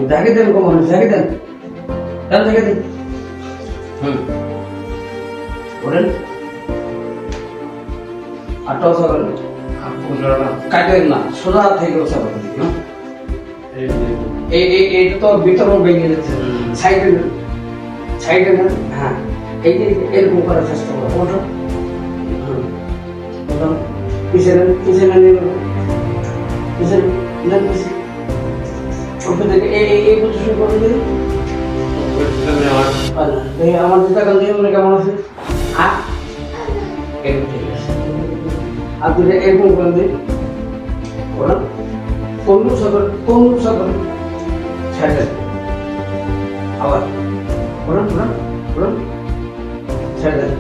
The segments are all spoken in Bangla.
দেখে দেন কমান দেখে দেন দেখে দেন ওরেন আটটা সকাল কাটেন না সোজা থেকে সকাল এইটা তো বিতরণ ভেঙে যাচ্ছে সাইডে সাইডে না হ্যাঁ এই যে এরকম করার চেষ্টা করো ওঠো পিছনে পিছনে নিয়ে পিছনে ওকে দেখে এই পজিশন করে দিন আমার যেটা কাল দিয়ে মনে কেমন আছে আপনি এরকম করে দিন ওরা কোন সকল ছেড়ে আবার ওরা ওরা ওরা ছেড়ে দেন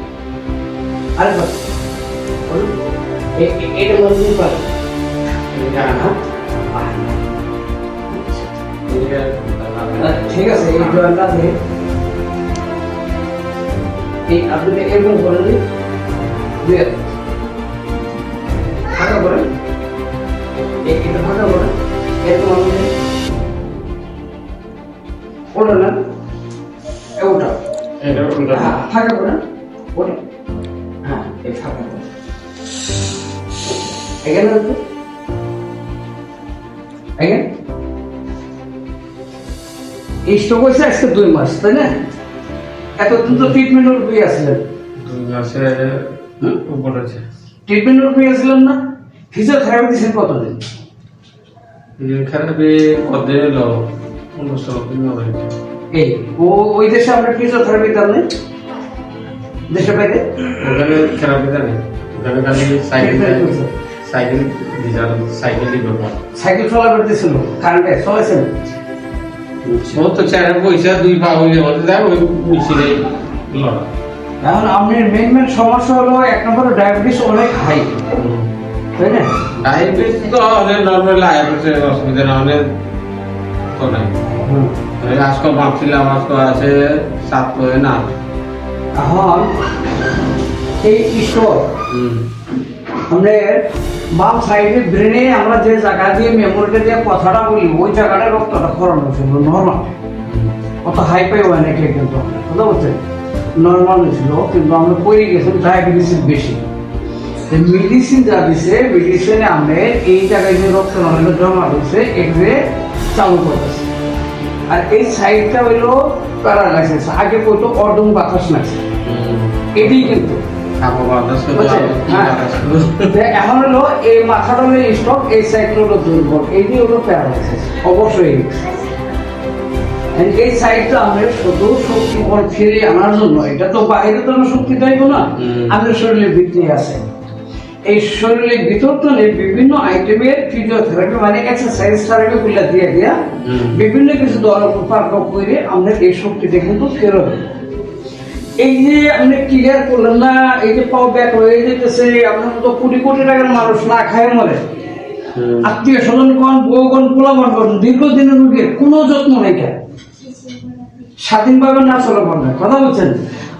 আরেকবার এটা মনে দিন পারে ঠিক আছে এই জয়েন্টটা দিয়ে এই আপনি এরকম করে দিন দিয়ে ফাঁকা করেন এটা ফাঁকা করেন এরকম আপনি ওটা না ওটা ফাঁকা করেন ওটা হ্যাঁ এই ফাঁকা করেন এখানে এখানে এই স্ট্রোক হয়েছে আজকে 2 মাস তাই না এতদিন তো ট্রিটমেন্টের উপরে আসলেন 2 মাসের উপর আছে ট্রিটমেন্টের উপরে আসলেন না ফিজিওথেরাপি দিয়েছেন কতদিন ফিজিওথেরাপি কতদিন হলো 19 দিন হবে এই ওই দেশে আমরা ফিজিওথেরাপি দেন না দেশে বাইরে ওখানে থেরাপি দেন ওখানে খালি সাইকেল সাইকেল চলা করতেছিল কারেন্টে চলেছেন ও তো চেয়ারে পয়সা 2 পা হইলে বলতে যায় ওই মেশিনে লড়া এখন আপনার মেন সমস্যা হলো এক নম্বর ডায়াবেটিস অনেক হাই তাই না ডায়াবেটিস তো অনেক নর্মাল ডায়াবেটিস অসুবিধা না অনেক তো নাই আজকে ভাবছিলাম আজকে আছে 7 করে না এখন এই স্ট্রোক আমাদের বাম সাইডে ব্রেনে আমরা যে জায়গা দিয়ে মেমোরিটা দিয়ে কথাটা বলি ওই জায়গাটা রক্তটা খরানো ছিল নর্মাল অত হাই পাই হয় নাকি কিন্তু কথা বলছেন নর্মাল ছিল কিন্তু আমরা পড়ে গেছিলাম ডায়াবেটিস বেশি মেডিসিন যা দিছে মেডিসিনে আমরা এই জায়গায় যে রক্ত নর্মাল জমা হচ্ছে এগুলো চালু করতেছে আর এই সাইডটা হইলো প্যারালাইসিস আগে কইতো অর্ধং বাতাস নাছে এটি কিন্তু এখন হলো এই মাথাটা হলো স্ট্রোক এই সাইডটা হলো দুর্বল এটি হলো প্যারালাইসিস অবশ্যই এই সাইডটা আমরা শুধু শক্তি ফিরে আনার জন্য এটা তো বাইরে তো শক্তি দেব না আমাদের শরীরের ভিতরে আছে এই শরীরের ভিতর তো বিভিন্ন আইটেমের ফিজিওথেরাপি মানে এক্সারসাইজ থেরাপি গুলা দিয়ে দিয়া বিভিন্ন কিছু দ্বারা পার্ক করে আমরা এই শক্তিটা কিন্তু ফেরত এই যে আপনি ক্লিয়ার করলেন না এই যে পাও ব্যাক হয়ে যেতেছে আপনার মতো কোটি কোটি টাকার মানুষ না খায় মরে আত্মীয় স্বজন কোন বউ কোন পোলাপান কোন দীর্ঘদিনের রোগীর কোনো যত্ন নেই কেন স্বাধীনভাবে না চলে পারবে কথা বলছেন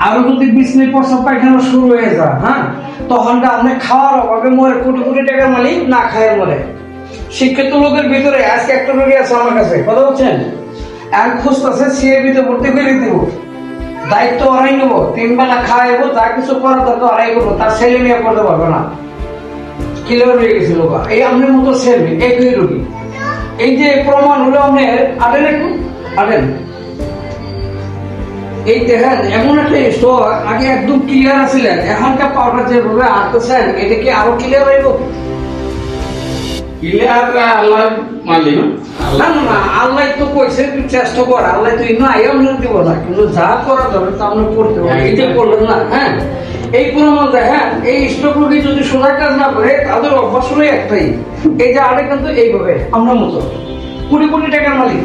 আরো যদি বিছনি প্রস্রাব পায়খানা শুরু হয়ে যায় হ্যাঁ তখন আপনি খাওয়ার অভাবে মরে কোটি কোটি টাকার মালিক না খায় মরে শিক্ষিত লোকের ভিতরে আজকে একটা রোগী আছে আমার কাছে কথা বলছেন এক খুঁজতেছে সিএবিতে ভর্তি করে দিব দায়িত্ব ওরাই নেবো 3 বেলা খাওয়াইবো যা কিছু করার দরকার ওরাই করবো তার ছেলে নিয়ে করতে পারবে না কিলো রয়ে গেছিল এই আপনার মতো ছেলে একই রোগী এই যে প্রমাণ হলো আপনার আটেন একটু আটেন এই দেখেন এমন একটা স্ট্রোক আগে একদম ক্লিয়ার আছিলেন এখনকার পাউডার যেভাবে আঁকতেছেন এটা কি আরো ক্লিয়ার হইব ক্লিয়ার আল্লাহ মালিক না না না আল্লাহ তো কইছে তুই চেষ্টা কর আল্লাহ তুই না আইও না দিব না কিন্তু যা করা যাবে তা আমরা করতে হবে এটা করলেন না হ্যাঁ এই প্রমাণ দেখেন এই স্ট্রোক রোগী যদি সোজা কাজ না করে তাদের অভ্যাস হলো একটাই এই যে আরে কিন্তু এইভাবে আমরা মতো কোটি কোটি টাকার মালিক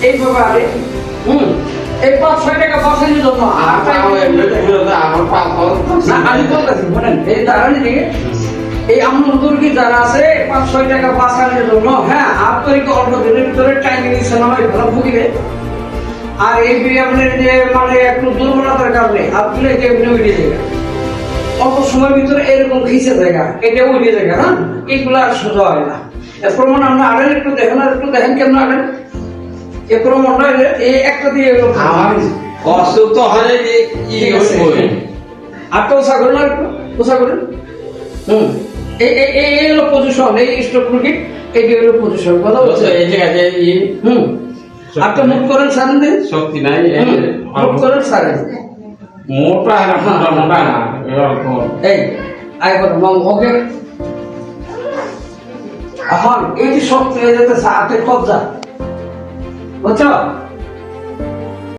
এইভাবে আরে এই 5-6 টাকা বাঁচানোর জন্য আমার পাপা আমি বলতেছি বলেন এই দাঁড়ানি দিকে এই আমরা দুর্গী যারা আছে 5-6 টাকা বাঁচানোর জন্য হ্যাঁ আপনাকে অল্প দিনের ভিতরে টাইম নিচ্ছে না হয় ভালো ভুগিবে আর এই আপনার যে মানে একটু দুর্বলতার কারণে আপনি যে এমনি উঠে জায়গা অল্প সময়ের ভিতরে এরকম খিচে জায়গা এটা উঠে জায়গা হ্যাঁ এগুলো আর সোজা হয় না এ প্রমাণ আমরা আনেন একটু দেখেন, আর একটু দেখেন কেমন আনেন এ প্রমাণটা এই একটা দিয়ে এলো আমার অসুখ তো হয় ঠিক আছে। আটটা ওষা করেন, আর একটু ওষা করেন। এই হলো পজিশন, এই স্ট্রোক রুগী এটি হলো পজিশন, কথা বলছে। এই জায়গাতে আটটা মুখ করেন, সারেন দিন, শক্তি নাই, মুখ করেন, সারেন। মোটা না, মোটা মোটা না, এরকম এই আয় করো মম, ওকে। এখন এই যে শক্তি হয়ে যেতে হাতের কবজা, বুঝছো?